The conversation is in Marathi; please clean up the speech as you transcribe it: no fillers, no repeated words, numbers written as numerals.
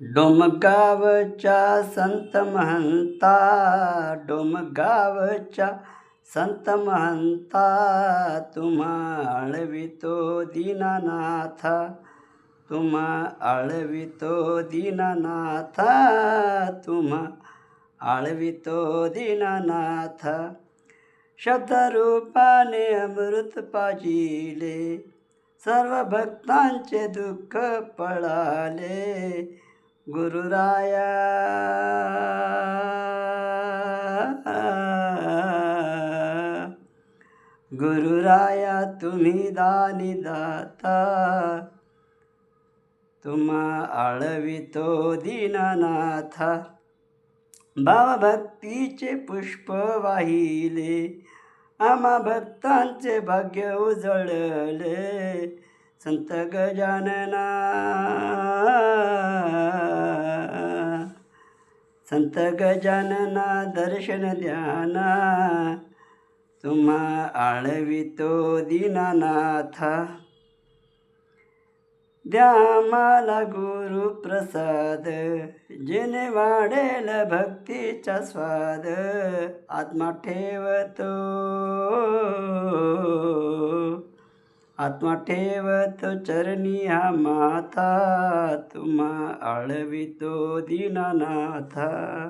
डोमगावच्या संत महंता, डोमगावच्या संत महंता, तुम्हा आळवितो दीनानाथा, तुम्हा आळवितो दीनानाथा, तुम्हा आळवितो दीनानाथा. शब्दरूपाने अमृत पाजिले, सर्व भक्तांचे दुःख पळाले. गुरुराया, गुरुराया तुम्ही दानी दाता, तुम्हा आळवितो दीनानाथा. भावभक्तीचे पुष्प वाहिले, आम्हा भक्तांचे भाग्य उजळले. संत गजानना, संत गजानना दर्शन द्याना, तुम्हा आळवितो दीनानाथा. द्या आम्हाला गुरु प्रसाद, जेणे वाढेल भक्तीचा स्वाद. आत्मा ठेवतो, आत्मा ठेवतो चरणी हा माता, तुम्हा आळवितो दीनानाथा.